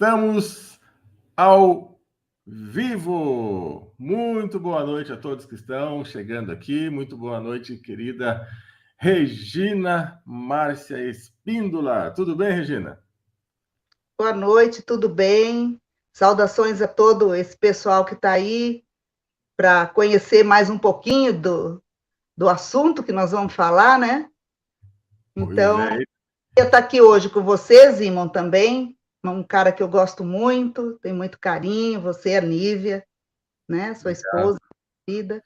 Estamos ao vivo. Muito boa noite a todos que estão chegando aqui. Muito boa noite, querida Regina Márcia Espíndola. Tudo bem, Regina? Boa noite, tudo bem? Saudações a todo esse pessoal que está aí para conhecer mais um pouquinho do assunto que nós vamos falar, né? Então, eu estou aqui hoje com você, Zimon, também, um cara que eu gosto muito, tenho muito carinho, você, a Nívia, né? Sua esposa, vida.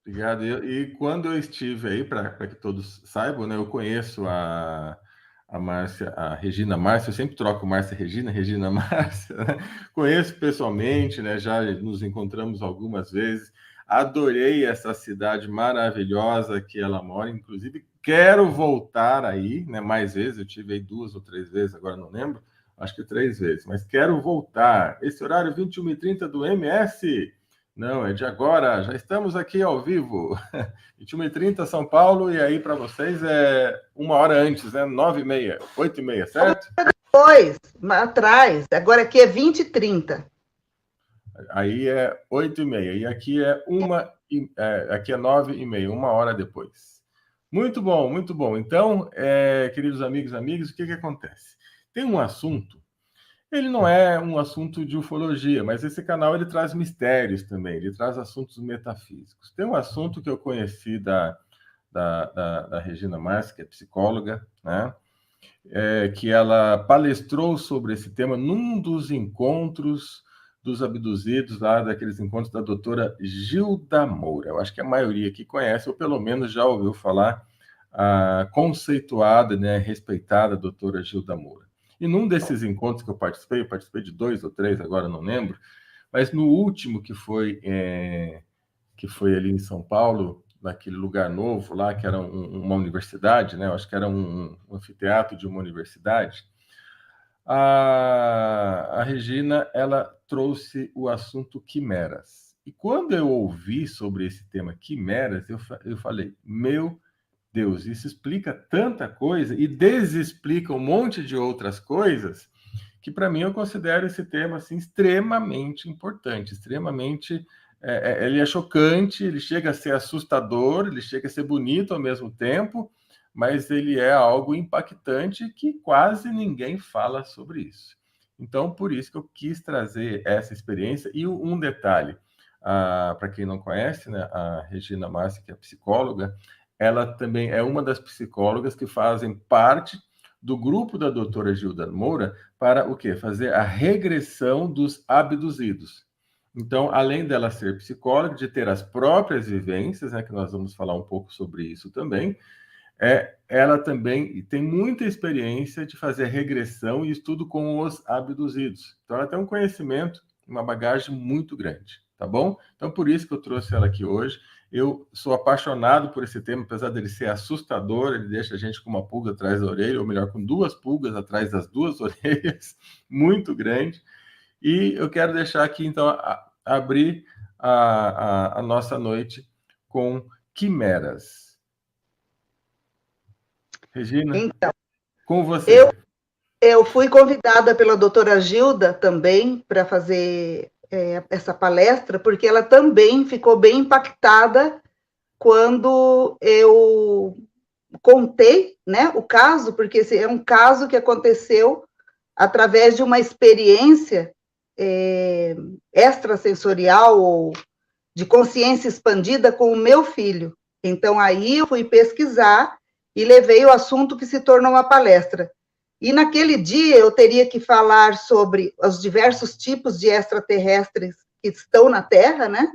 Obrigado. E quando eu estive aí, para que todos saibam, né, eu conheço a Márcia, a Regina Márcia, eu sempre troco Márcia Regina, Regina Márcia, né? Conheço pessoalmente, né, já nos encontramos algumas vezes, adorei essa cidade maravilhosa que ela mora, inclusive quero voltar aí, né, mais vezes, eu tive aí 2 ou 3 vezes, agora não lembro, acho que 3 vezes, mas quero voltar. Esse horário 21h30 do MS... Não, é de agora, já estamos aqui ao vivo, 21h30 São Paulo, e aí para vocês é 1 hora antes, né? 9h30, 8h30, certo? Depois, atrás, agora aqui é 20h30. Aí é 8h30, e aqui é aqui é 9h30, 1 hora depois. Muito bom, muito bom. Então, queridos amigos, o que acontece? Tem um assunto. Ele não é um assunto de ufologia, mas esse canal ele traz mistérios também, ele traz assuntos metafísicos. Tem um assunto que eu conheci da Regina Márcia, que é psicóloga, né? Que ela palestrou sobre esse tema num dos encontros dos abduzidos, lá daqueles encontros da doutora Gilda Moura. Eu acho que a maioria aqui conhece, ou pelo menos já ouviu falar, a conceituada, né, respeitada doutora Gilda Moura. E num desses encontros que eu participei de 2 ou 3, agora não lembro, mas no último que foi ali em São Paulo, naquele lugar novo lá, que era uma universidade, né? Eu acho que era um anfiteatro de uma universidade. A Regina, ela trouxe o assunto quimeras. E quando eu ouvi sobre esse tema quimeras, eu falei, meu Deus, isso explica tanta coisa e desexplica um monte de outras coisas que, para mim, eu considero esse tema assim, extremamente importante, extremamente... ele é chocante, ele chega a ser assustador, ele chega a ser bonito ao mesmo tempo, mas ele é algo impactante que quase ninguém fala sobre isso. Então, por isso que eu quis trazer essa experiência. E um detalhe, para quem não conhece, né, a Regina Márcia, que é psicóloga, ela também é uma das psicólogas que fazem parte do grupo da doutora Gilda Moura para o quê? Fazer a regressão dos abduzidos. Então, além dela ser psicóloga, de ter as próprias vivências, né, que nós vamos falar um pouco sobre isso também, ela também tem muita experiência de fazer regressão e estudo com os abduzidos. Então, ela tem um conhecimento, uma bagagem muito grande, tá bom? Então, por isso que eu trouxe ela aqui hoje. Eu sou apaixonado por esse tema, apesar dele ser assustador, ele deixa a gente com uma pulga atrás da orelha, ou melhor, com 2 pulgas atrás das 2 orelhas, muito grande. E eu quero deixar aqui, então, abrir a nossa noite com quimeras. Regina, então, com você. Eu fui convidada pela doutora Gilda também para fazer essa palestra, porque ela também ficou bem impactada quando eu contei, né, o caso, porque esse é um caso que aconteceu através de uma experiência extrasensorial ou de consciência expandida com o meu filho. Então, aí eu fui pesquisar e levei o assunto que se tornou uma palestra. E naquele dia eu teria que falar sobre os diversos tipos de extraterrestres que estão na Terra, né?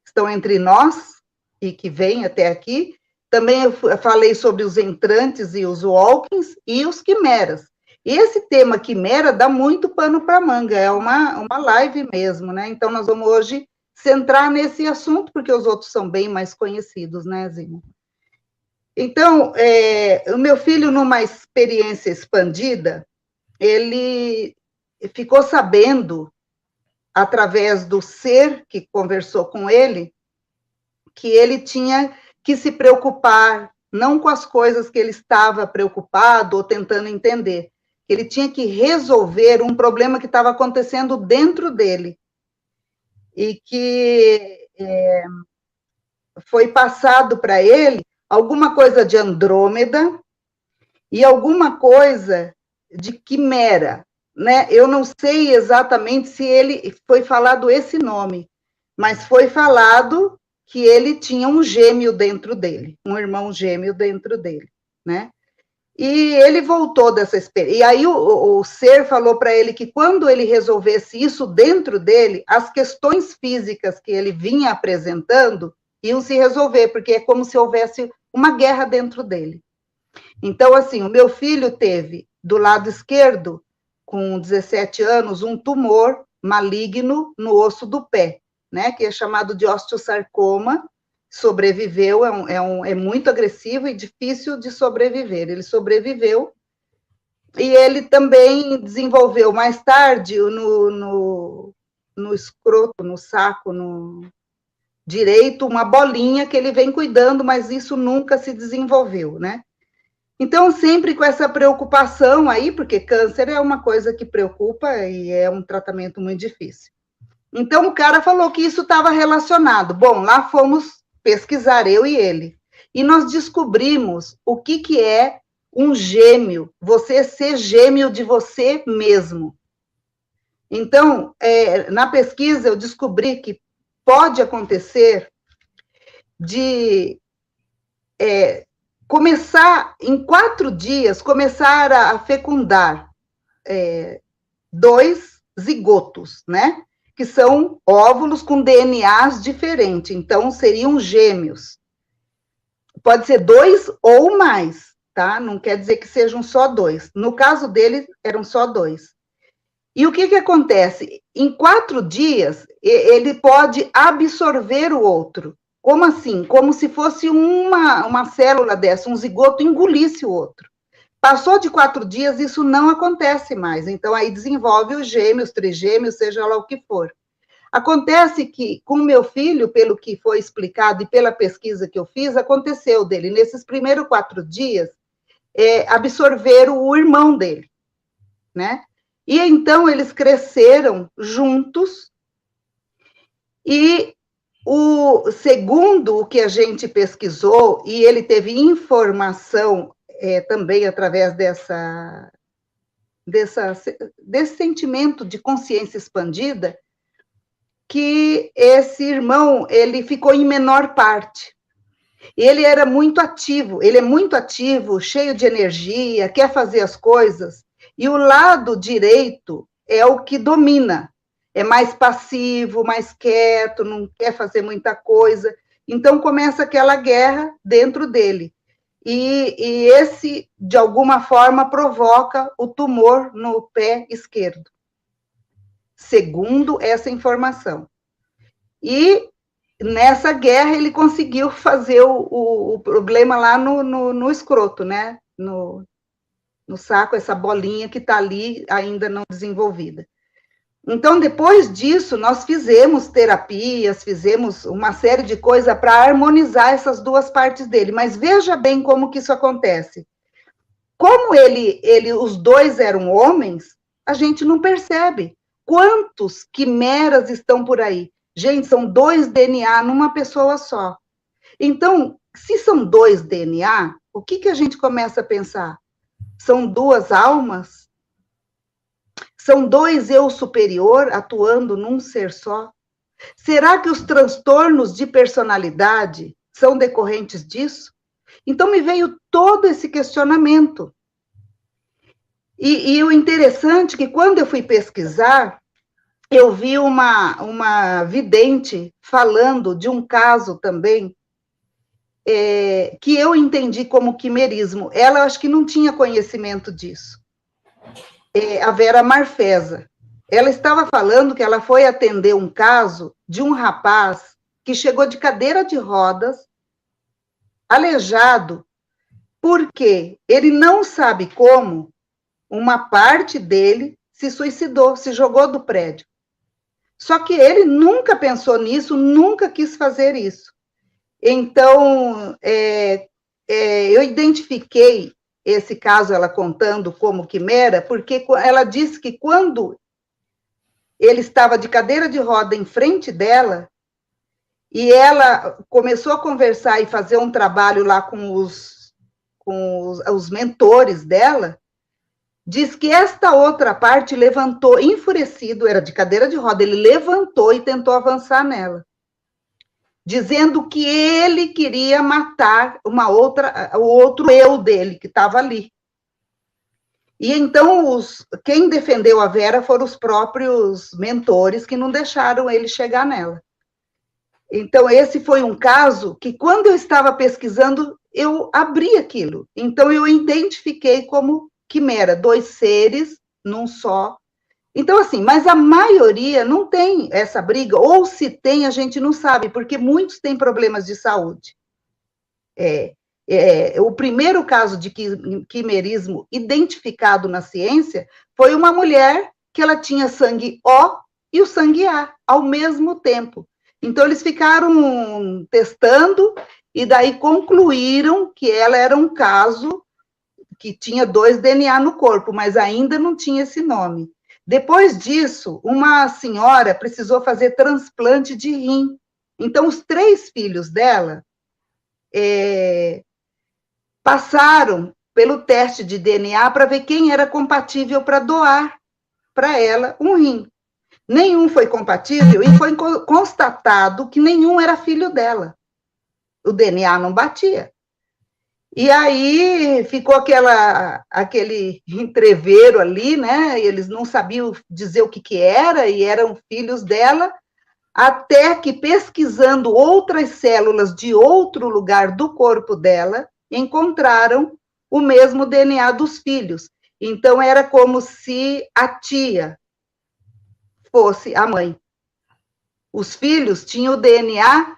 Estão entre nós e que vêm até aqui. Também eu falei sobre os entrantes e os walkings e os quimeras. E esse tema quimera dá muito pano para manga, é uma live mesmo, né? Então nós vamos hoje centrar nesse assunto, porque os outros são bem mais conhecidos, né, Zimo? Então, o meu filho, numa experiência expandida, ele ficou sabendo, através do ser que conversou com ele, que ele tinha que se preocupar, não com as coisas que ele estava preocupado ou tentando entender, que ele tinha que resolver um problema que estava acontecendo dentro dele, e que foi passado para ele alguma coisa de Andrômeda e alguma coisa de Quimera, né? Eu não sei exatamente se ele foi falado esse nome, mas foi falado que ele tinha um gêmeo dentro dele, um irmão gêmeo dentro dele, né? E ele voltou dessa experiência. E aí o ser falou para ele que quando ele resolvesse isso dentro dele, as questões físicas que ele vinha apresentando iam se resolver, porque é como se houvesse uma guerra dentro dele. Então, assim, o meu filho teve, do lado esquerdo, com 17 anos, um tumor maligno no osso do pé, né, que é chamado de osteosarcoma, sobreviveu, é muito agressivo e difícil de sobreviver. Ele sobreviveu, e ele também desenvolveu mais tarde no escroto, no saco, no direito, uma bolinha que ele vem cuidando, mas isso nunca se desenvolveu, né? Então, sempre com essa preocupação aí, porque câncer é uma coisa que preocupa e é um tratamento muito difícil. Então, o cara falou que isso estava relacionado. Bom, lá fomos pesquisar, eu e ele. E nós descobrimos o que é um gêmeo, você ser gêmeo de você mesmo. Então, na pesquisa, eu descobri que pode acontecer de começar, em 4 dias, começar a fecundar 2 zigotos, né? Que são óvulos com DNAs diferentes, então seriam gêmeos. Pode ser 2 ou mais, tá? Não quer dizer que sejam só 2. No caso dele, eram só 2. E o que acontece? Em 4 dias, ele pode absorver o outro. Como assim? Como se fosse uma célula dessa, um zigoto engolisse o outro. Passou de 4 dias, isso não acontece mais. Então, aí desenvolve os gêmeos, trigêmeos, seja lá o que for. Acontece que, com o meu filho, pelo que foi explicado e pela pesquisa que eu fiz, aconteceu dele, nesses primeiros 4 dias, absorveram o irmão dele, né? E então eles cresceram juntos, e segundo o que a gente pesquisou, e ele teve informação também através desse sentimento de consciência expandida, que esse irmão, ele ficou em menor parte. Ele era muito ativo, ele é muito ativo, cheio de energia, quer fazer as coisas, e o lado direito é o que domina, é mais passivo, mais quieto, não quer fazer muita coisa. Então, começa aquela guerra dentro dele. E esse, de alguma forma, provoca o tumor no pé esquerdo, segundo essa informação. E nessa guerra ele conseguiu fazer o problema lá no escroto, né? No saco, essa bolinha que está ali ainda não desenvolvida. Então, depois disso, nós fizemos terapias, fizemos uma série de coisas para harmonizar essas 2 partes dele. Mas veja bem como que isso acontece. Como os 2 eram homens, a gente não percebe. Quantos quimeras estão por aí? Gente, são 2 DNA numa pessoa só. Então, se são 2 DNA, o que a gente começa a pensar? São 2 almas? São 2 eu superior atuando num ser só? Será que os transtornos de personalidade são decorrentes disso? Então, me veio todo esse questionamento. E o interessante é que, quando eu fui pesquisar, eu vi uma vidente falando de um caso também, que eu entendi como quimerismo. Ela, acho que não tinha conhecimento disso. A Vera Marfesa. Ela estava falando que ela foi atender um caso de um rapaz que chegou de cadeira de rodas, aleijado, porque ele não sabe como uma parte dele se suicidou, se jogou do prédio. Só que ele nunca pensou nisso, nunca quis fazer isso. Então, eu identifiquei esse caso, ela contando como quimera, porque ela disse que quando ele estava de cadeira de roda em frente dela, e ela começou a conversar e fazer um trabalho lá com os mentores dela, diz que esta outra parte levantou, enfurecido, era de cadeira de roda, ele levantou e tentou avançar nela, dizendo que ele queria matar o outro eu dele, que estava ali. E então, quem defendeu a Vera foram os próprios mentores que não deixaram ele chegar nela. Então, esse foi um caso que, quando eu estava pesquisando, eu abri aquilo. Então, eu identifiquei como quimera, 2 seres num só. Então, assim, mas a maioria não tem essa briga, ou se tem, a gente não sabe, porque muitos têm problemas de saúde. O primeiro caso de quimerismo identificado na ciência foi uma mulher que ela tinha sangue O e o sangue A ao mesmo tempo. Então, eles ficaram testando e daí concluíram que ela era um caso que tinha 2 DNA no corpo, mas ainda não tinha esse nome. Depois disso, uma senhora precisou fazer transplante de rim. Então, os 3 filhos dela passaram pelo teste de DNA para ver quem era compatível para doar para ela um rim. Nenhum foi compatível e foi constatado que nenhum era filho dela. O DNA não batia. E aí ficou aquele entrevero ali, né? Eles não sabiam dizer o que era, e eram filhos dela, até que, pesquisando outras células de outro lugar do corpo dela, encontraram o mesmo DNA dos filhos. Então, era como se a tia fosse a mãe. Os filhos tinham o DNA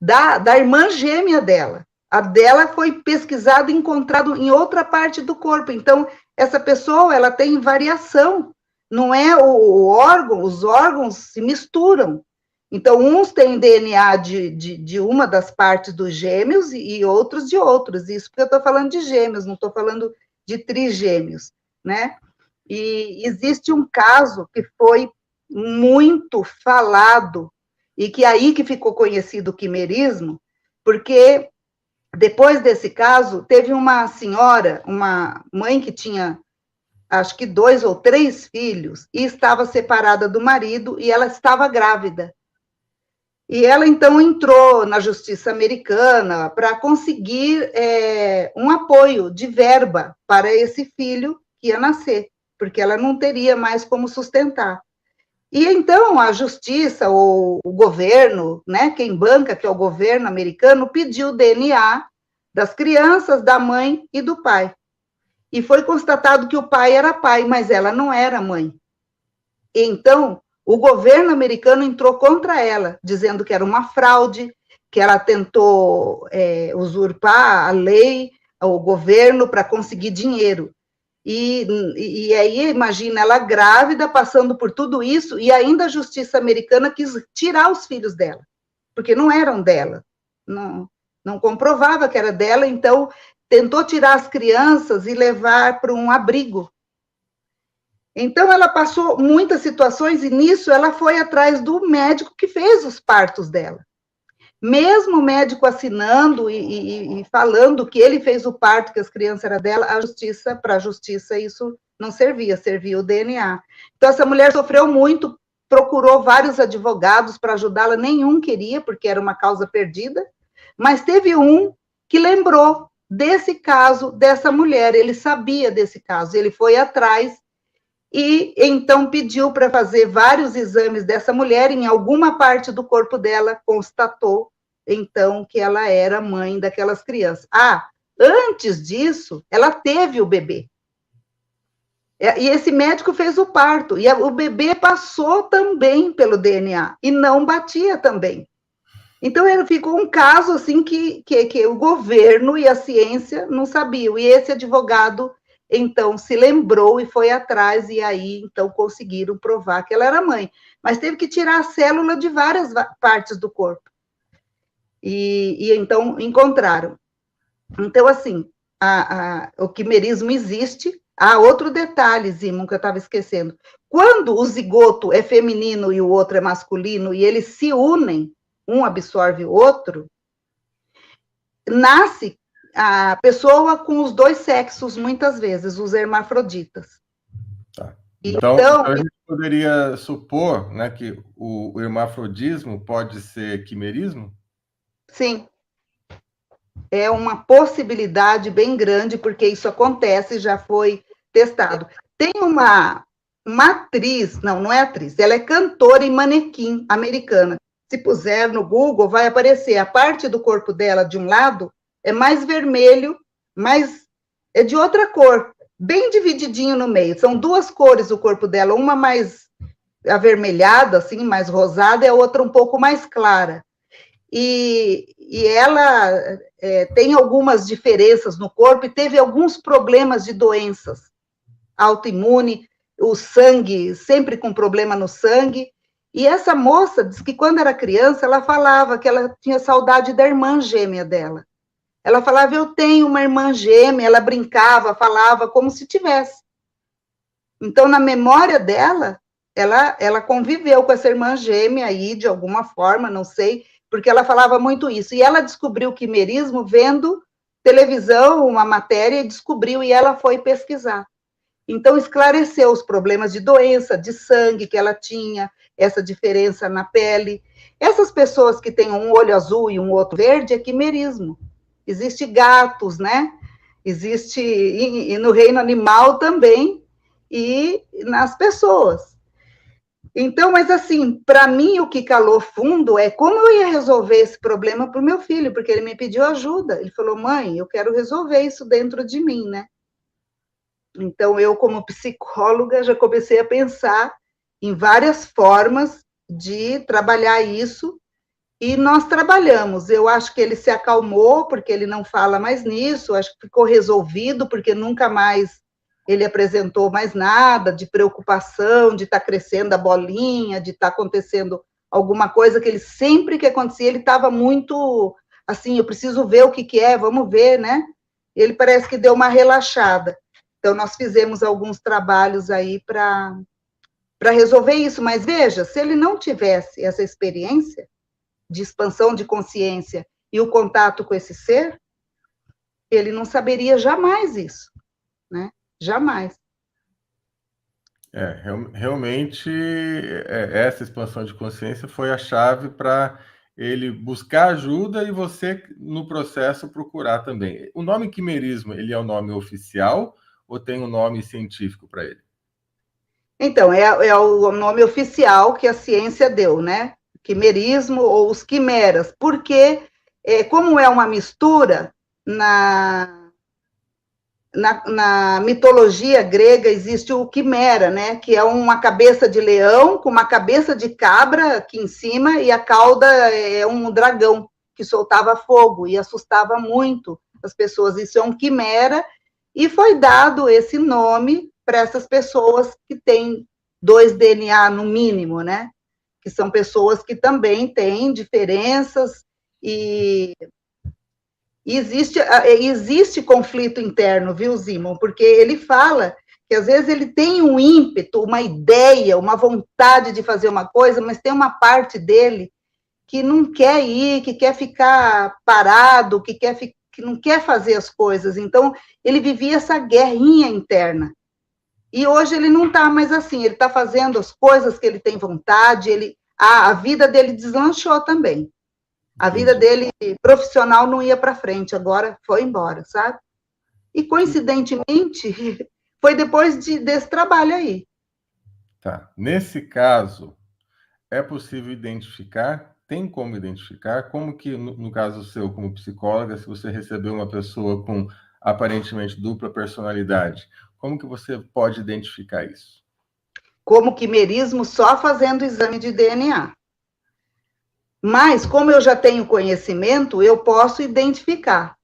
da irmã gêmea dela. A dela foi pesquisado e encontrado em outra parte do corpo. Então, essa pessoa, ela tem variação. Não é o órgão, os órgãos se misturam. Então, uns têm DNA de uma das partes dos gêmeos e outros de outros. Isso porque eu estou falando de gêmeos, não estou falando de trigêmeos, né? E existe um caso que foi muito falado, e que aí que ficou conhecido o quimerismo, porque depois desse caso, teve uma senhora, uma mãe que tinha, acho que 2 ou 3 filhos, e estava separada do marido, e ela estava grávida. E ela, então, entrou na justiça americana para conseguir um apoio de verba para esse filho que ia nascer, porque ela não teria mais como sustentar. E, então, a justiça, ou o governo, né, quem banca, que é o governo americano, pediu o DNA das crianças, da mãe e do pai. E foi constatado que o pai era pai, mas ela não era mãe. Então, o governo americano entrou contra ela, dizendo que era uma fraude, que ela tentou usurpar a lei, o governo, para conseguir dinheiro. E aí, imagina, ela grávida, passando por tudo isso, e ainda a justiça americana quis tirar os filhos dela, porque não eram dela, não comprovava que era dela, então tentou tirar as crianças e levar para um abrigo. Então, ela passou muitas situações, e nisso ela foi atrás do médico que fez os partos dela. Mesmo o médico assinando e falando que ele fez o parto, que as crianças eram dela, para a justiça isso não servia o DNA. Então, essa mulher sofreu muito, procurou vários advogados para ajudá-la, nenhum queria, porque era uma causa perdida, mas teve um que lembrou desse caso, dessa mulher, ele sabia desse caso, ele foi atrás e então pediu para fazer vários exames dessa mulher, em alguma parte do corpo dela constatou, então, que ela era mãe daquelas crianças. Antes disso, ela teve o bebê. E esse médico fez o parto, e o bebê passou também pelo DNA, e não batia também. Então, ficou um caso assim que o governo e a ciência não sabiam, e esse advogado então se lembrou e foi atrás, e aí então conseguiram provar que ela era mãe, mas teve que tirar a célula de várias partes do corpo, e então encontraram. Então, assim, o quimerismo existe. Outro detalhe, Zimon, que eu estava esquecendo. Quando o zigoto é feminino e o outro é masculino, e eles se unem, um absorve o outro, nasce a pessoa com os dois sexos, muitas vezes, os hermafroditas. Tá. Então, a gente poderia supor, né, que o hermafrodismo pode ser quimerismo? Sim. É uma possibilidade bem grande, porque isso acontece e já foi testado. Tem uma atriz, não é atriz, ela é cantora e manequim americana. Se puser no Google, vai aparecer a parte do corpo dela, de um lado, é mais vermelho, mas é de outra cor, bem divididinho no meio. São duas cores o corpo dela, uma mais avermelhada, assim, mais rosada, e a outra um pouco mais clara. E ela tem algumas diferenças no corpo e teve alguns problemas de doenças autoimune, o sangue, sempre com problema no sangue. E essa moça diz que quando era criança, ela falava que ela tinha saudade da irmã gêmea dela. Ela falava, eu tenho uma irmã gêmea, ela brincava, falava como se tivesse. Então, na memória dela, ela conviveu com essa irmã gêmea aí, de alguma forma, não sei, porque ela falava muito isso. E ela descobriu o quimerismo vendo televisão, uma matéria, e descobriu, e ela foi pesquisar. Então, esclareceu os problemas de doença, de sangue que ela tinha, essa diferença na pele. Essas pessoas que têm um olho azul e um outro verde é quimerismo. Existe gatos, né? Existe, e no reino animal também, e nas pessoas. Então, mas assim, para mim o que calou fundo é como eu ia resolver esse problema para o meu filho, porque ele me pediu ajuda. Ele falou, mãe, eu quero resolver isso dentro de mim, né? Então, eu, como psicóloga, já comecei a pensar em várias formas de trabalhar isso, e nós trabalhamos. Eu acho que ele se acalmou, porque ele não fala mais nisso, acho que ficou resolvido, porque nunca mais ele apresentou mais nada de preocupação, de estar crescendo a bolinha, de estar acontecendo alguma coisa que ele sempre que acontecia, ele estava muito assim, eu preciso ver o que é, vamos ver, né? Ele parece que deu uma relaxada. Então, nós fizemos alguns trabalhos aí para resolver isso, mas veja, se ele não tivesse essa experiência de expansão de consciência e o contato com esse ser, ele não saberia jamais isso, né? Jamais. Realmente, essa expansão de consciência foi a chave para ele buscar ajuda e você, no processo, procurar também. O nome quimerismo, ele é o nome oficial ou tem um nome científico para ele? Então, é o nome oficial que a ciência deu, né? Quimerismo ou os quimeras, porque, como é uma mistura, na mitologia grega existe o quimera, né? Que é uma cabeça de leão com uma cabeça de cabra aqui em cima e a cauda é um dragão que soltava fogo e assustava muito as pessoas. Isso é um quimera e foi dado esse nome para essas pessoas que têm 2 DNA no mínimo, né? Que são pessoas que também têm diferenças e existe conflito interno, viu, Zimon? Porque ele fala que às vezes ele tem um ímpeto, uma ideia, uma vontade de fazer uma coisa, mas tem uma parte dele que não quer ir, que quer ficar parado, que não quer fazer as coisas. Então, ele vivia essa guerrinha interna. E hoje ele não está mais assim, ele está fazendo as coisas que ele tem vontade, a vida dele deslanchou também. A vida dele profissional não ia para frente, agora foi embora, sabe? E, coincidentemente, foi depois desse trabalho aí. Tá. Nesse caso, é possível identificar? Tem como identificar? Como que, no caso seu, como psicóloga, se você recebeu uma pessoa com aparentemente dupla personalidade, como que você pode identificar isso? Como quimerismo, só fazendo exame de DNA. Mas, como eu já tenho conhecimento, eu posso identificar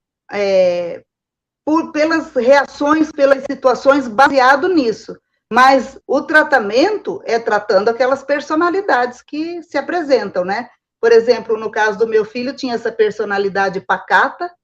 pelas reações, pelas situações, baseado nisso. Mas o tratamento é tratando aquelas personalidades que se apresentam, né? Por exemplo, no caso do meu filho, tinha essa personalidade pacata,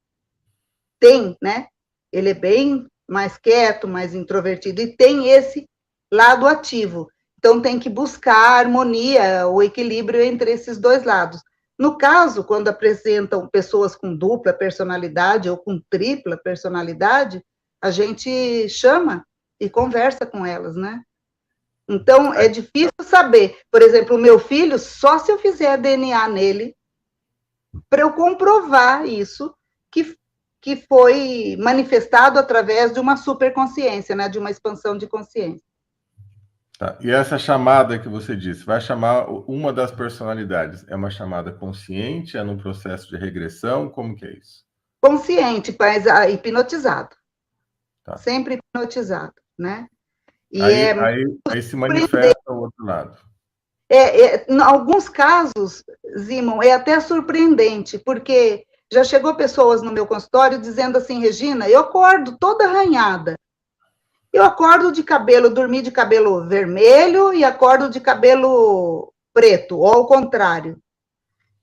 tem, né? ele é bem mais quieto, mais introvertido, e tem esse lado ativo. Então, tem que buscar a harmonia, o equilíbrio entre esses dois lados. No caso, quando apresentam pessoas com dupla personalidade ou com tripla personalidade, a gente chama e conversa com elas, né? Então, é difícil saber. Por exemplo, o meu filho, só se eu fizer DNA nele, para eu comprovar isso, que foi manifestado através de uma superconsciência, né? De uma expansão de consciência. Tá. E essa chamada que você disse, vai chamar uma das personalidades, é uma chamada consciente, é num processo de regressão, como que é isso? Consciente, mas hipnotizado. Tá. Sempre hipnotizado, né? E aí se manifesta o outro lado. Em alguns casos, Zimon, é até surpreendente, porque já chegou pessoas no meu consultório dizendo assim, Regina, eu acordo toda arranhada. Eu acordo de cabelo, dormi de cabelo vermelho e acordo de cabelo preto, ou ao contrário.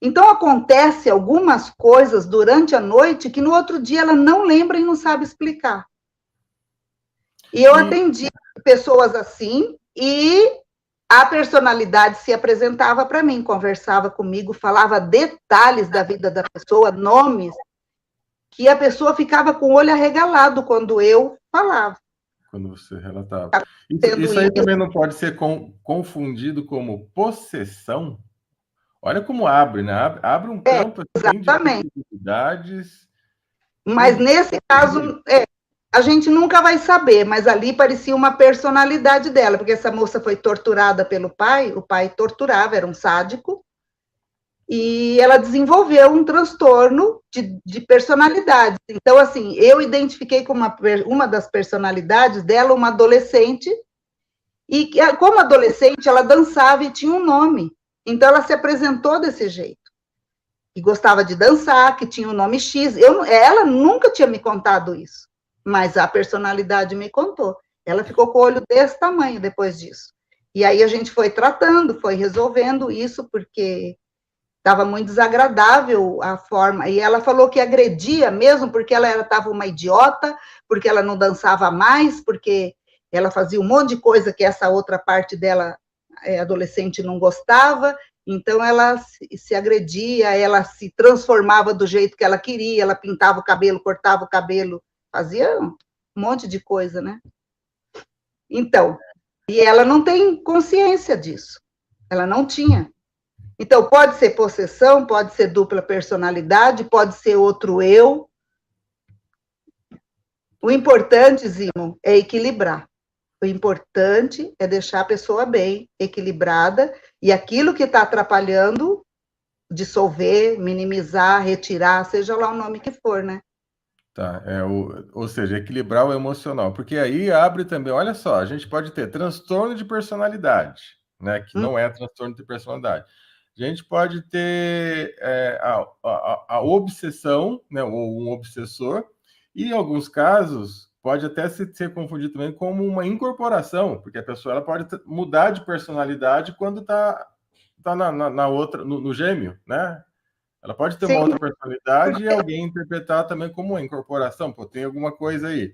Então, acontece algumas coisas durante a noite que no outro dia ela não lembra e não sabe explicar. E eu atendi pessoas assim, e a personalidade se apresentava para mim, conversava comigo, falava detalhes da vida da pessoa, nomes, que a pessoa ficava com o olho arregalado quando eu falava. Quando você relatava. Isso aí também não pode ser confundido como possessão? Olha como abre, né? Abre um campo assim, de possibilidades. Mas nesse caso, a gente nunca vai saber, mas ali parecia uma personalidade dela, porque essa moça foi torturada pelo pai, o pai torturava, era um sádico, e ela desenvolveu um transtorno de personalidade. Então, assim, eu identifiquei como uma das personalidades dela, uma adolescente, e como adolescente ela dançava e tinha um nome, então ela se apresentou desse jeito. E gostava de dançar, que tinha um nome X. Ela nunca tinha me contado isso, mas a personalidade me contou. Ela ficou com o olho desse tamanho depois disso. E aí a gente foi tratando, foi resolvendo isso, porque estava muito desagradável a forma. E ela falou que agredia mesmo, porque ela estava uma idiota, porque ela não dançava mais, porque ela fazia um monte de coisa que essa outra parte dela, adolescente, não gostava. Então, ela se agredia, ela se transformava do jeito que ela queria, ela pintava o cabelo, cortava o cabelo, fazia um monte de coisa, né? Então, e ela não tem consciência disso. Ela não tinha. Então, pode ser possessão, pode ser dupla personalidade, pode ser outro eu. O importante, Zimon, é equilibrar. O importante é deixar a pessoa bem, equilibrada, e aquilo que está atrapalhando, dissolver, minimizar, retirar, seja lá o nome que for, né? Tá, ou seja, equilibrar o emocional, porque aí abre também, olha só, a gente pode ter transtorno de personalidade, né, que não é transtorno de personalidade. A gente pode ter a obsessão, né, ou um obsessor, e em alguns casos pode até ser confundido também como uma incorporação, porque a pessoa ela pode mudar de personalidade quando está na outra, no gêmeo, né? Ela pode ter uma outra personalidade e alguém interpretar também como uma incorporação. Pô, tem alguma coisa aí.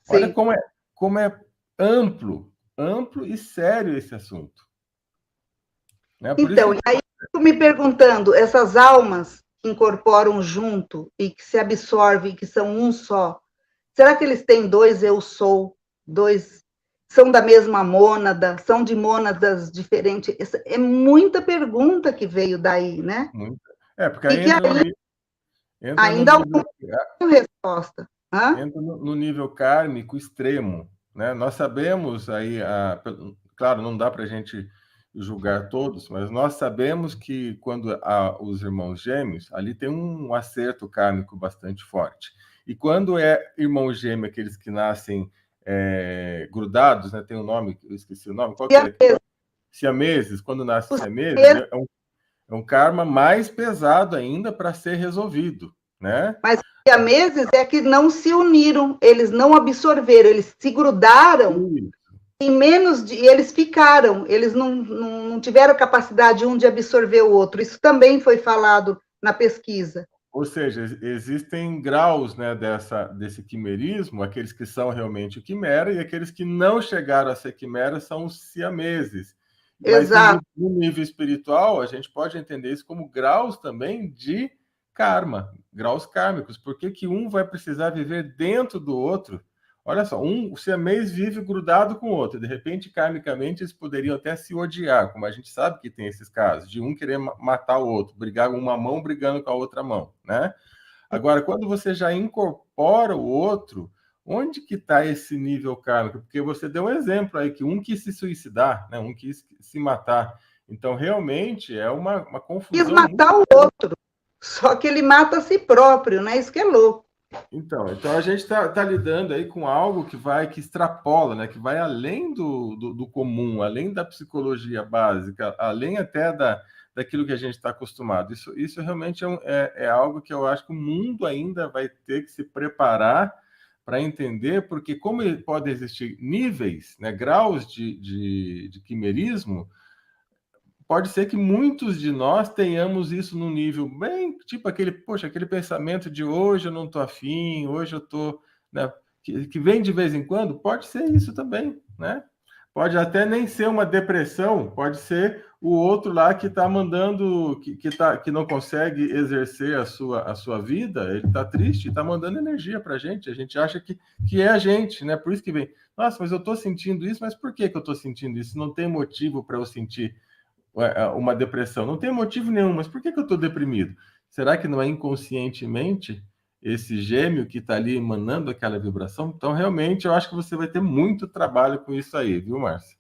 Olha como é amplo e sério esse assunto. Né? Então, e aí eu fico me perguntando, essas almas que incorporam junto e que se absorvem, que são um só, será que eles têm dois eu sou, são da mesma mônada, são de mônadas diferentes? Essa é muita pergunta que veio daí, né? Porque aí ainda não tem resposta. Entra no nível kármico extremo, né? Nós sabemos aí, claro, não dá para a gente julgar todos, mas nós sabemos que quando há os irmãos gêmeos, ali tem um acerto kármico bastante forte. E quando é irmão gêmeo, aqueles que nascem grudados, né? Tem um nome, eu esqueci o nome, qual que é? Siameses, quando nasce siameses, é um karma mais pesado ainda para ser resolvido, né? Mas siameses é que não se uniram, eles não absorveram, eles se grudaram e eles ficaram, eles não tiveram capacidade um de absorver o outro. Isso também foi falado na pesquisa. Ou seja, existem graus, né, desse quimerismo, aqueles que são realmente quimera e aqueles que não chegaram a ser quimera são os siameses. Mas Exato. no nível espiritual, a gente pode entender isso como graus também de karma, graus kármicos. Por que que um vai precisar viver dentro do outro? Olha só, o siamês vive grudado com o outro. De repente, karmicamente, eles poderiam até se odiar, como a gente sabe que tem esses casos, de um querer matar o outro, brigar com uma mão brigando com a outra mão, né? Agora, quando você já incorpora o outro, onde que está esse nível kármico? Porque você deu um exemplo aí, que um quis se suicidar, né? Um quis se matar. Então, realmente, é uma confusão. Quis matar o outro, só que ele mata a si próprio, né? Isso que é louco. Então a gente está lidando aí com algo que extrapola, né? Que vai além do comum, além da psicologia básica, além até daquilo que a gente está acostumado. Isso realmente é algo que eu acho que o mundo ainda vai ter que se preparar para entender, porque como podem existir níveis, né, graus de quimerismo, pode ser que muitos de nós tenhamos isso num nível bem, tipo aquele pensamento de hoje eu não estou afim, hoje eu estou, né, que vem de vez em quando, pode ser isso também, né? Pode até nem ser uma depressão, pode ser o outro lá que está mandando, que não consegue exercer a sua vida, ele está triste, está mandando energia para a gente acha que é a gente, né? Por isso que vem, nossa, mas eu estou sentindo isso, mas por que eu estou sentindo isso? Não tem motivo para eu sentir uma depressão. Não tem motivo nenhum, mas por que eu estou deprimido? Será que não é inconscientemente esse gêmeo que está ali emanando aquela vibração? Então, realmente, eu acho que você vai ter muito trabalho com isso aí, viu, Márcia?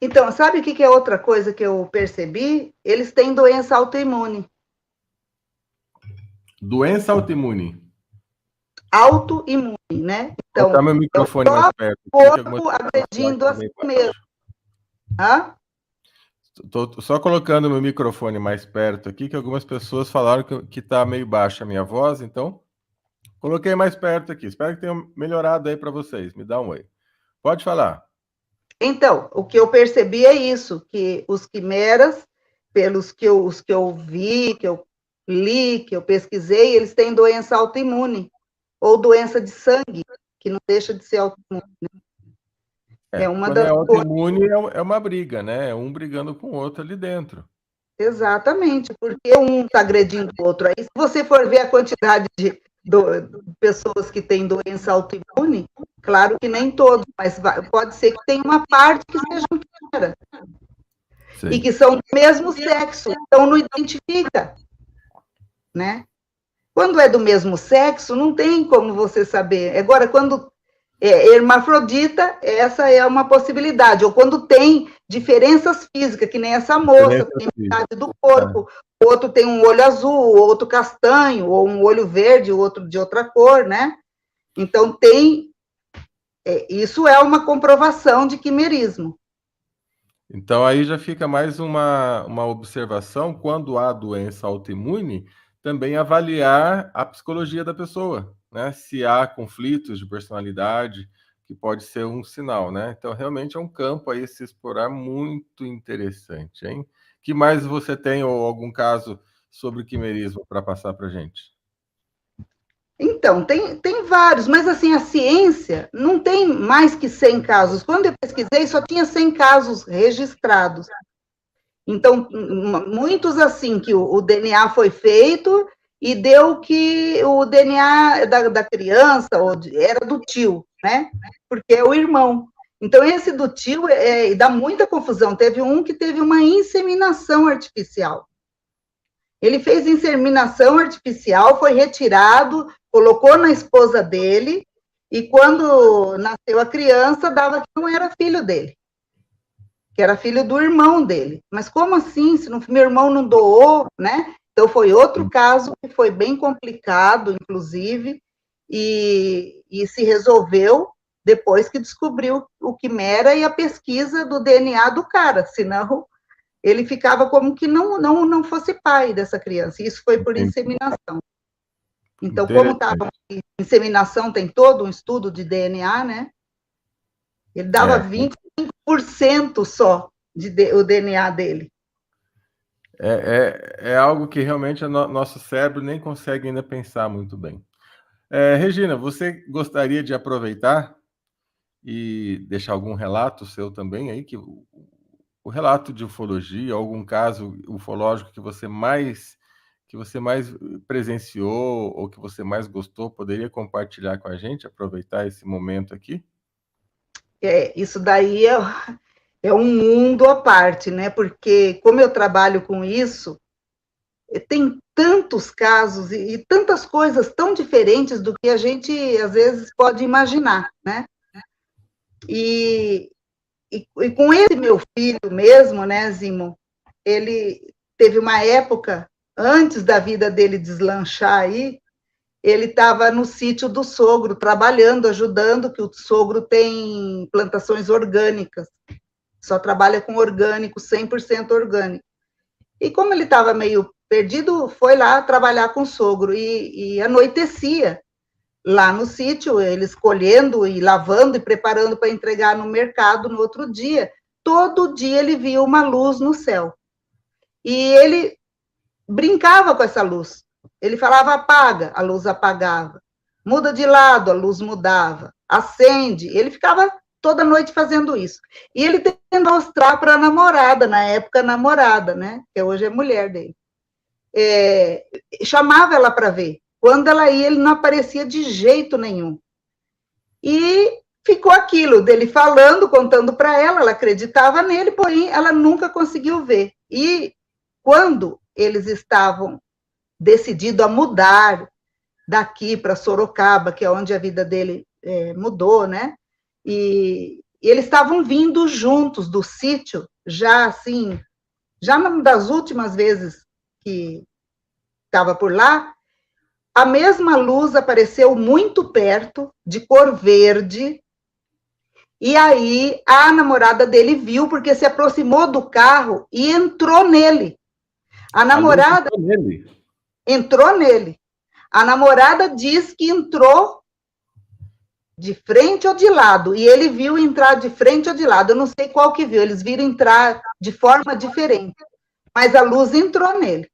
Então, sabe o que é outra coisa que eu percebi? Eles têm doença autoimune. Doença autoimune. Autoimune, né? Então, vou botar meu microfone mais perto. O corpo agredindo a si mesmo. Hã? Estou só colocando meu microfone mais perto aqui, que algumas pessoas falaram que está meio baixa a minha voz, então coloquei mais perto aqui. Espero que tenha melhorado aí para vocês. Me dá um oi. Pode falar. Então, o que eu percebi é isso, que os quimeras, pelos que os que eu vi, que eu li, que eu pesquisei, eles têm doença autoimune, ou doença de sangue, que não deixa de ser autoimune. É uma das autoimune é uma briga, né? É um brigando com o outro ali dentro. Exatamente, porque um está agredindo o outro. Aí, se você for ver a quantidade de pessoas que têm doença autoimune, claro que nem todos, mas pode ser que tenha uma parte que seja quimera. E que são do mesmo sexo, então não identifica, né? Quando é do mesmo sexo, não tem como você saber. Agora, quando é hermafrodita, essa é uma possibilidade. Ou quando tem diferenças físicas, que nem essa moça, que tem metade do corpo, o outro tem um olho azul, o outro castanho, ou um olho verde, o outro de outra cor, né? Então, tem... isso é uma comprovação de quimerismo. Então, aí já fica mais uma observação, quando há doença autoimune, também avaliar a psicologia da pessoa, né? Se há conflitos de personalidade, que pode ser um sinal, né? Então, realmente é um campo aí se explorar muito interessante, hein? Que mais você tem, ou algum caso sobre quimerismo para passar para a gente? Então, tem vários, mas assim, a ciência não tem mais que 100 casos. Quando eu pesquisei, só tinha 100 casos registrados. Então, muitos assim, que o DNA foi feito e deu que o DNA da criança era do tio, né? Porque é o irmão. Então, esse do tio dá muita confusão. Teve um que teve uma inseminação artificial. Ele fez inseminação artificial, foi retirado, colocou na esposa dele, e quando nasceu a criança, dava que não era filho dele, que era filho do irmão dele. Mas como assim? Se não, meu irmão não doou, né? Então, foi outro caso que foi bem complicado, inclusive, e se resolveu depois que descobriu o quimera e a pesquisa do DNA do cara, senão ele ficava como que não fosse pai dessa criança. Isso foi por inseminação. Então, como estava inseminação, tem todo um estudo de DNA, né? Ele dava 25% só o DNA dele. É algo que realmente nosso cérebro nem consegue ainda pensar muito bem. Regina, você gostaria de aproveitar e deixar algum relato seu também aí, que o relato de ufologia, algum caso ufológico que você mais presenciou ou que você mais gostou, poderia compartilhar com a gente, aproveitar esse momento aqui? Isso daí é um mundo à parte, né? Porque como eu trabalho com isso, tem tantos casos e tantas coisas tão diferentes do que a gente às vezes pode imaginar, né? E com esse meu filho mesmo, né, Zimo, ele teve uma época antes da vida dele deslanchar aí, ele estava no sítio do sogro, trabalhando, ajudando, que o sogro tem plantações orgânicas, só trabalha com orgânico, 100% orgânico. E como ele estava meio perdido, foi lá trabalhar com o sogro, e anoitecia lá no sítio, eles colhendo e lavando e preparando para entregar no mercado no outro dia. Todo dia ele via uma luz no céu. E ele brincava com essa luz. Ele falava, apaga, a luz apagava. Muda de lado, a luz mudava. Acende. Ele ficava toda noite fazendo isso. E ele tenta mostrar para a namorada, na época namorada, né? Que hoje é mulher dele. Chamava ela para ver. Quando ela ia, ele não aparecia de jeito nenhum. E ficou aquilo dele falando, contando para ela acreditava nele, porém ela nunca conseguiu ver. E quando eles estavam decididos a mudar daqui para Sorocaba, que é onde a vida dele mudou, né? E eles estavam vindo juntos do sítio, já assim, já uma das últimas vezes que estava por lá, a mesma luz apareceu muito perto, de cor verde, e aí a namorada dele viu, porque se aproximou do carro e entrou nele. A namorada entrou nele. A namorada diz que entrou de frente ou de lado, e ele viu entrar de frente ou de lado. Eu não sei qual que viu, eles viram entrar de forma diferente, mas a luz entrou nele.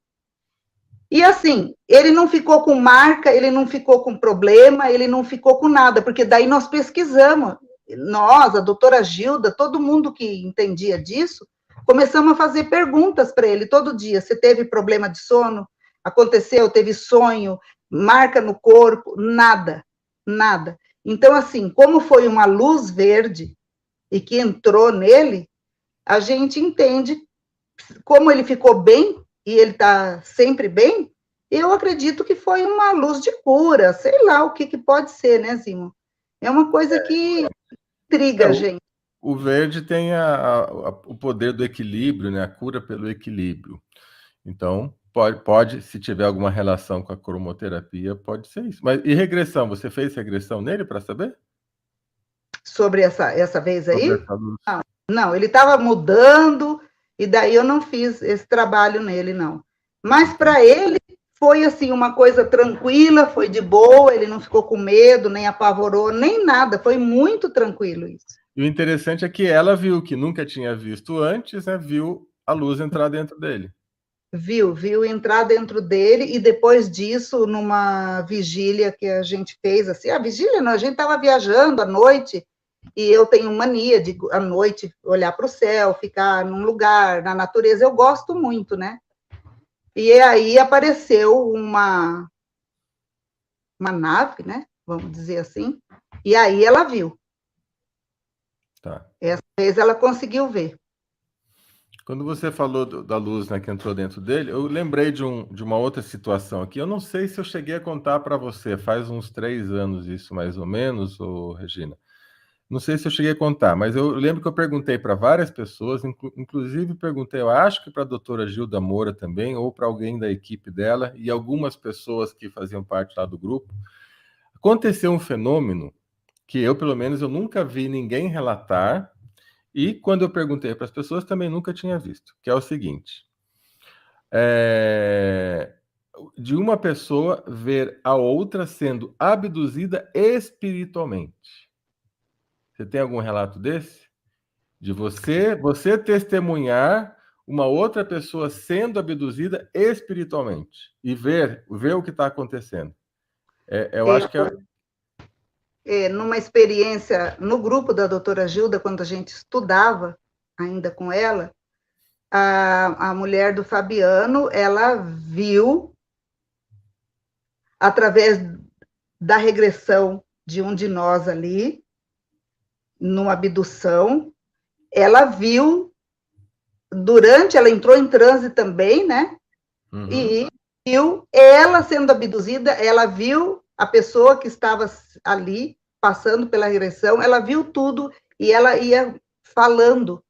E assim, ele não ficou com marca, ele não ficou com problema, ele não ficou com nada, porque daí nós pesquisamos. Nós, a doutora Gilda, todo mundo que entendia disso, começamos a fazer perguntas para ele todo dia. Você teve problema de sono? Aconteceu? Teve sonho? Marca no corpo? Nada, nada. Então, assim, como foi uma luz verde e que entrou nele, a gente entende como ele ficou bem e ele está sempre bem. Eu acredito que foi uma luz de cura, sei lá o que pode ser, né, Zimo? É uma coisa que intriga a gente. O verde tem o poder do equilíbrio, né? A cura pelo equilíbrio. Então, pode, se tiver alguma relação com a cromoterapia, pode ser isso. Mas e regressão? Você fez regressão nele para saber? Sobre essa vez aí? Sobre essa luz. Não, ele estava mudando, e daí eu não fiz esse trabalho nele, não. Mas para ele foi assim uma coisa tranquila, foi de boa, ele não ficou com medo, nem apavorou, nem nada, foi muito tranquilo isso. E o interessante é que ela viu, que nunca tinha visto antes, né? Viu a luz entrar dentro dele. Viu entrar dentro dele, e depois disso, numa vigília que a gente fez, assim, a vigília não, a gente estava viajando à noite, e eu tenho mania de, à noite, olhar para o céu, ficar num lugar, na natureza, eu gosto muito, né? E aí apareceu uma nave, né? Vamos dizer assim, e aí ela viu. Tá. Essa vez ela conseguiu ver. Quando você falou da luz, né, que entrou dentro dele, eu lembrei de uma outra situação aqui. Eu não sei se eu cheguei a contar para você, faz uns 3 anos isso, mais ou menos, ô, Regina. Não sei se eu cheguei a contar, mas eu lembro que eu perguntei para várias pessoas, inclusive perguntei, eu acho que para a doutora Gilda Moura também, ou para alguém da equipe dela, e algumas pessoas que faziam parte lá do grupo. Aconteceu um fenômeno que eu, pelo menos, eu nunca vi ninguém relatar, e quando eu perguntei para as pessoas, também nunca tinha visto, que é o seguinte: de uma pessoa ver a outra sendo abduzida espiritualmente. Você tem algum relato desse? De você testemunhar uma outra pessoa sendo abduzida espiritualmente e ver o que está acontecendo. Eu acho que numa experiência no grupo da doutora Gilda, quando a gente estudava ainda com ela, a mulher do Fabiano, ela viu, através da regressão de um de nós ali, numa abdução, ela viu, ela entrou em transe também, né? Uhum. E viu ela sendo abduzida, ela viu a pessoa que estava ali, passando pela regressão, ela viu tudo e ela ia falando,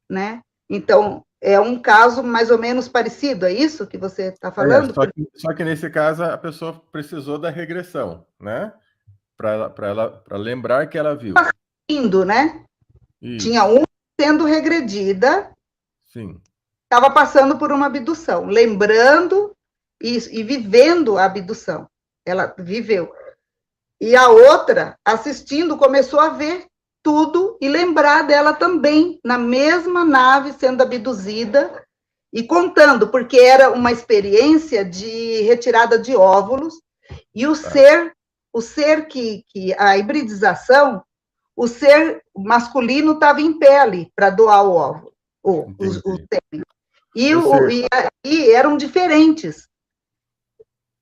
né? Então, é um caso mais ou menos parecido, é isso que você está falando? Só que nesse caso a pessoa precisou da regressão, né? Para lembrar que ela viu. Indo, né? Isso. Tinha uma sendo regredida. Sim. Estava passando por uma abdução, lembrando e vivendo a abdução. Ela viveu. E a outra, assistindo, começou a ver tudo e lembrar dela também, na mesma nave, sendo abduzida e contando, porque era uma experiência de retirada de óvulos, e o ser que a hibridização, o ser masculino estava em pé ali para doar o óvulo, o sêmen. E eram diferentes.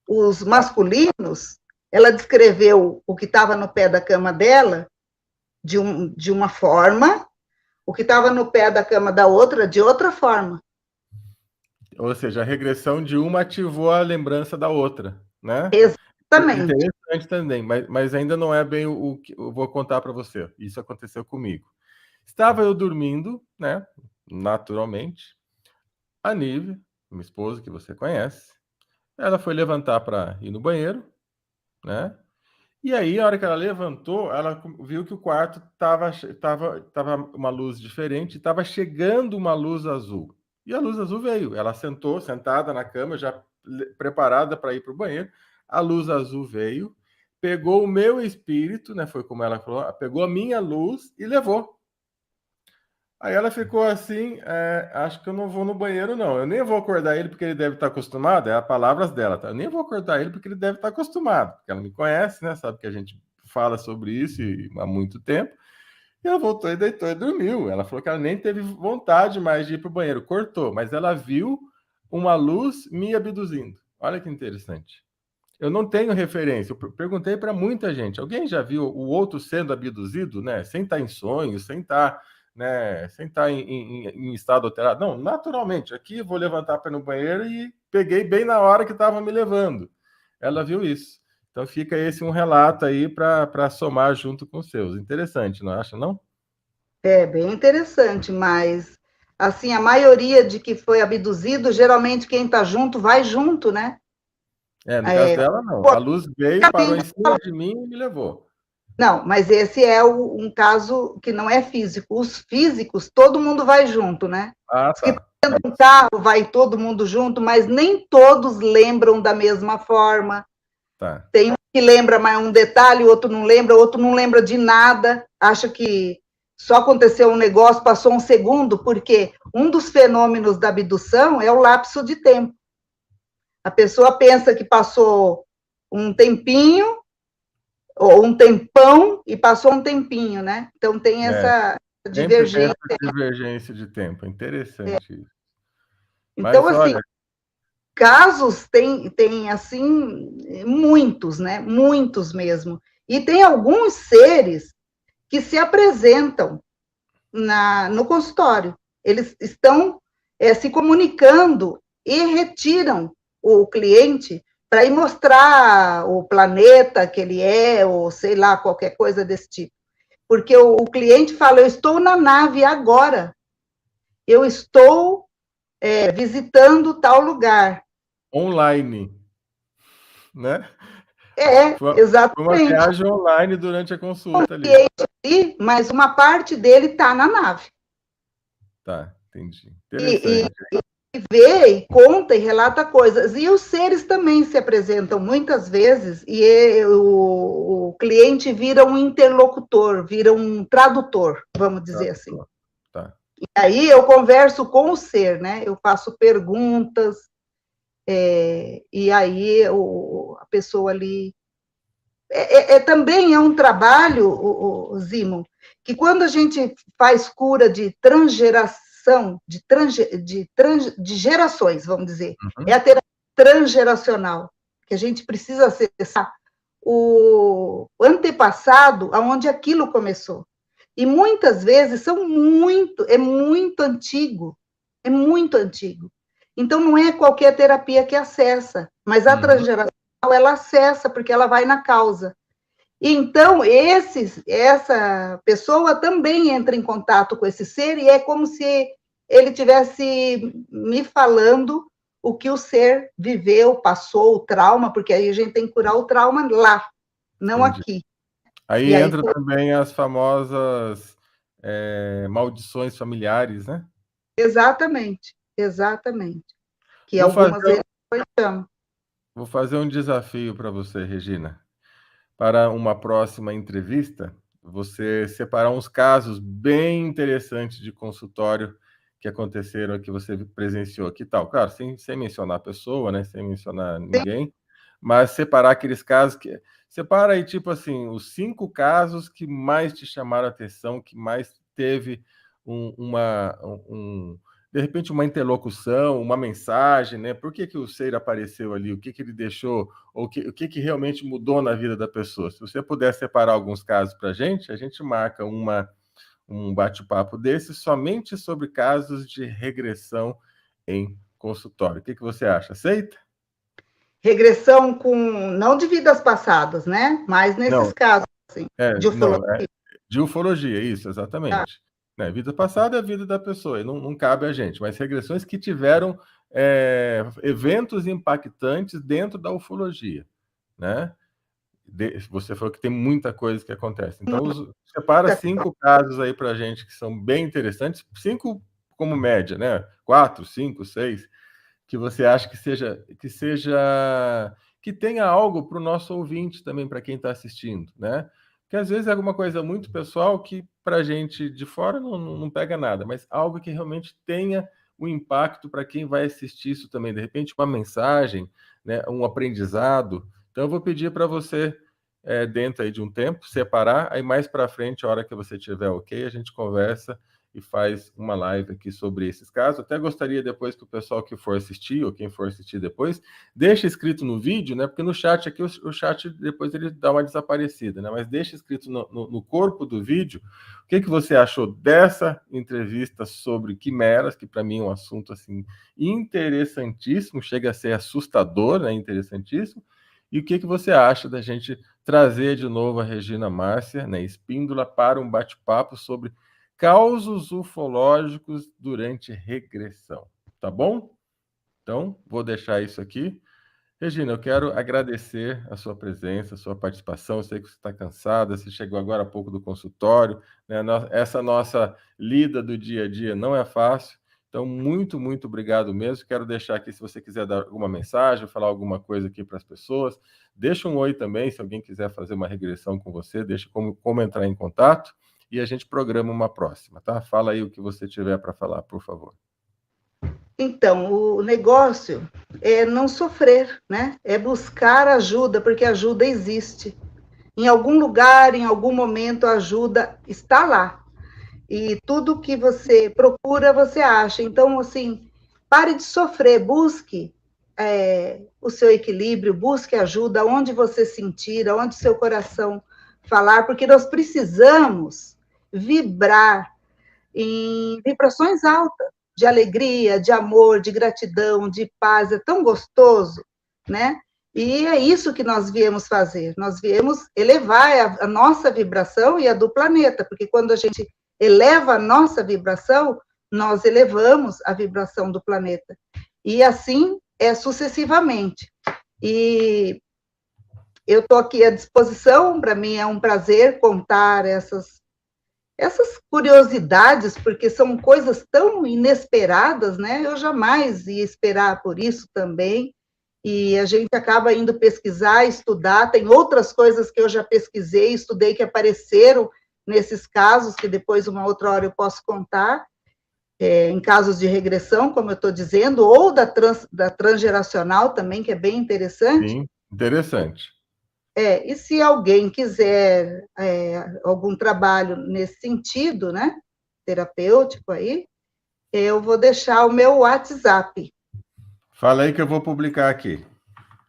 Os masculinos, ela descreveu o que estava no pé da cama dela de uma forma, o que estava no pé da cama da outra de outra forma. Ou seja, a regressão de uma ativou a lembrança da outra, né? Exatamente. Interessante também, mas ainda não é bem o que eu vou contar para você. Isso aconteceu comigo. Estava eu dormindo, né? Naturalmente. A Nive, minha esposa, que você conhece, ela foi levantar para ir no banheiro, né? E aí, a hora que ela levantou, ela viu que o quarto tava uma luz diferente, estava chegando uma luz azul. E a luz azul veio. Ela sentada na cama, já preparada para ir para o banheiro. A luz azul veio, pegou o meu espírito, né? Foi como ela falou, pegou a minha luz e levou. Aí ela ficou assim, acho que eu não vou no banheiro, não. Eu nem vou acordar ele porque ele deve estar acostumado, é as palavras dela, tá? Eu nem vou acordar ele porque ele deve estar acostumado, porque ela me conhece, né? Sabe que a gente fala sobre isso há muito tempo. E ela voltou e deitou e dormiu. Ela falou que ela nem teve vontade mais de ir para o banheiro, cortou, mas ela viu uma luz me abduzindo. Olha que interessante. Eu não tenho referência. Eu perguntei para muita gente. Alguém já viu o outro sendo abduzido, né? Sem estar em sonhos, sem estar em estado alterado. Não, naturalmente. Aqui vou levantar para ir no banheiro e peguei bem na hora que estava me levando. Ela viu isso. Então fica esse um relato aí para somar junto com os seus. Interessante, não acha, não? É bem interessante, mas assim, a maioria de que foi abduzido, geralmente quem está junto vai junto, né? No caso dela, não. A luz veio, parou em cima de mim e me levou. Não, mas esse é um caso que não é físico. Os físicos, todo mundo vai junto, né? Ah, tá. Que dentro do carro vai todo mundo junto, mas nem todos lembram da mesma forma. Tá. Tem um que lembra mais um detalhe, o outro não lembra de nada, acha que só aconteceu um negócio, passou um segundo, porque um dos fenômenos da abdução é o lapso de tempo. A pessoa pensa que passou um tempinho, ou um tempão, e passou um tempinho, né? Então tem essa divergência. Essa divergência de tempo, interessante isso. Então, mas, assim, olha... casos tem, assim, muitos, né? Muitos mesmo. E tem alguns seres que se apresentam no consultório. Eles estão se comunicando e retiram o cliente para ir mostrar o planeta que ele é, ou sei lá, qualquer coisa desse tipo. Porque o cliente fala, eu estou na nave agora, eu estou visitando tal lugar. Online, né? Exatamente. Foi uma viagem online durante a consulta ali. Mas uma parte dele está na nave. Tá, entendi. Interessante. E vê, e conta, e relata coisas. E os seres também se apresentam muitas vezes, e o cliente vira um interlocutor, vira um tradutor, vamos dizer assim. Tá. Aí eu converso com o ser, né? Eu faço perguntas, e aí a pessoa ali... também é um trabalho, Zimon, que quando a gente faz cura de transgeração, de gerações, vamos dizer, é a terapia transgeracional, que a gente precisa acessar o antepassado, aonde aquilo começou. E muitas vezes é muito antigo, é muito antigo. Então, não é qualquer terapia que acessa, mas a transgeracional, ela acessa, porque ela vai na causa. Então, essa pessoa também entra em contato com esse ser, e é como se ele estivesse me falando o que o ser viveu, passou, o trauma, porque aí a gente tem que curar o trauma lá, não Entendi. aqui. Aí entra também as famosas maldições familiares, né? Exatamente, exatamente. Que algumas vezes chamam. Vou fazer um desafio para você, Regina. Para uma próxima entrevista, você separar uns casos bem interessantes de consultório que aconteceram, que você presenciou. Que tal? Claro, sem mencionar a pessoa, né? Sem mencionar ninguém, mas separar aqueles casos que... Separa aí, tipo assim, os 5 casos que mais te chamaram a atenção, que mais teve de repente, uma interlocução, uma mensagem, né? Por que o ser apareceu ali? O que ele deixou? Ou o que realmente mudou na vida da pessoa? Se você puder separar alguns casos para a gente marca um bate-papo desse somente sobre casos de regressão em consultório. O que você acha? Aceita? Regressão não de vidas passadas, né? Mas nesses casos, assim, de ufologia. De ufologia, isso, exatamente. Né? Vida passada é a vida da pessoa, e não cabe a gente, mas regressões que tiveram eventos impactantes dentro da ufologia, né? Você falou que tem muita coisa que acontece. Então, separa 5 casos aí para a gente que são bem interessantes, 5 como média, né? 4, 5, 6, que você acha que tenha algo para o nosso ouvinte também, para quem está assistindo, né? Porque às vezes é alguma coisa muito pessoal que para a gente de fora não pega nada, mas algo que realmente tenha um impacto para quem vai assistir isso também, de repente uma mensagem, né? Um aprendizado. Então eu vou pedir para você, dentro aí de um tempo, separar, aí mais para frente, a hora que você tiver ok, a gente conversa e faz uma live aqui sobre esses casos. Até gostaria depois que o pessoal que for assistir, ou quem for assistir depois, deixa escrito no vídeo, né? Porque no chat aqui, o chat depois ele dá uma desaparecida, né? Mas deixa escrito no corpo do vídeo o que você achou dessa entrevista sobre quimeras, que para mim é um assunto assim interessantíssimo, chega a ser assustador, né? Interessantíssimo. E o que você acha da gente trazer de novo a Regina Márcia, né, Espíndola, para um bate-papo sobre causos ufológicos durante regressão, tá bom? Então, vou deixar isso aqui. Regina, eu quero agradecer a sua presença, a sua participação. Eu sei que você está cansada, você chegou agora há pouco do consultório, né? Essa nossa lida do dia a dia não é fácil. Então, muito, muito obrigado mesmo. Quero deixar aqui, se você quiser dar alguma mensagem, falar alguma coisa aqui para as pessoas, deixa um oi também, se alguém quiser fazer uma regressão com você, deixa como entrar em contato e a gente programa uma próxima, tá? Fala aí o que você tiver para falar, por favor. Então, o negócio é não sofrer, né? É buscar ajuda, porque ajuda existe. Em algum lugar, em algum momento, a ajuda está lá. E tudo que você procura, você acha. Então, assim, pare de sofrer, busque o seu equilíbrio, busque ajuda onde você sentir, onde seu coração falar, porque nós precisamos vibrar em vibrações altas, de alegria, de amor, de gratidão, de paz, é tão gostoso, né? E é isso que nós viemos fazer, nós viemos elevar a nossa vibração e a do planeta, porque quando a gente eleva a nossa vibração, nós elevamos a vibração do planeta. E assim sucessivamente. E eu estou aqui à disposição, para mim é um prazer contar essas curiosidades, porque são coisas tão inesperadas, né? Eu jamais ia esperar por isso também, e a gente acaba indo pesquisar, estudar, tem outras coisas que eu já pesquisei, estudei, que apareceram nesses casos, que depois, uma outra hora, eu posso contar, em casos de regressão, como eu estou dizendo, ou da transgeracional também, que é bem interessante. Sim, interessante. E se alguém quiser algum trabalho nesse sentido, né, terapêutico aí, eu vou deixar o meu WhatsApp. Fala aí que eu vou publicar aqui.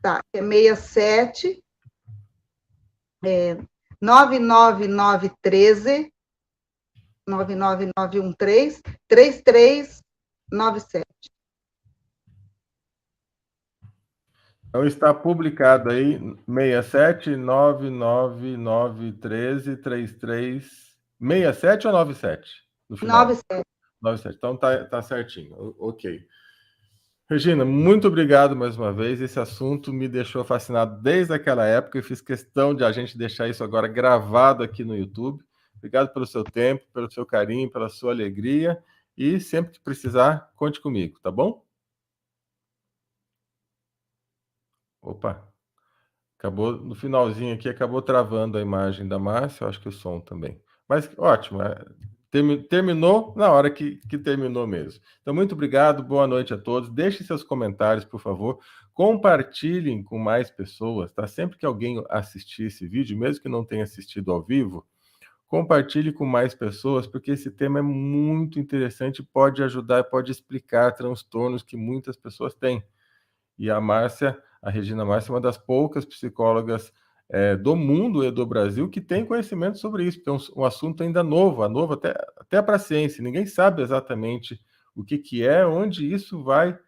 Tá, é 67 99913 99913 3397. Então está publicado aí 67 99913 33 67 ou 97 no final? 97. 97. Então tá certinho. Ok. Regina, muito obrigado mais uma vez. Esse assunto me deixou fascinado desde aquela época e fiz questão de a gente deixar isso agora gravado aqui no YouTube. Obrigado pelo seu tempo, pelo seu carinho, pela sua alegria e sempre que precisar, conte comigo, tá bom? Opa, acabou no finalzinho aqui, acabou travando a imagem da Márcia, eu acho que o som também. Mas ótimo, terminou na hora que terminou mesmo. Então, muito obrigado, boa noite a todos. Deixem seus comentários, por favor. Compartilhem com mais pessoas, tá? Sempre que alguém assistir esse vídeo, mesmo que não tenha assistido ao vivo, compartilhe com mais pessoas, porque esse tema é muito interessante, pode ajudar, pode explicar transtornos que muitas pessoas têm. E a Regina Márcia, é uma das poucas psicólogas do mundo e do Brasil que tem conhecimento sobre isso, porque é um assunto ainda novo até para a ciência. Ninguém sabe exatamente o que é, onde isso vai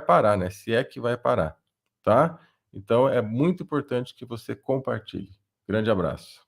parar, né? Se é que vai parar, tá? Então, é muito importante que você compartilhe. Grande abraço.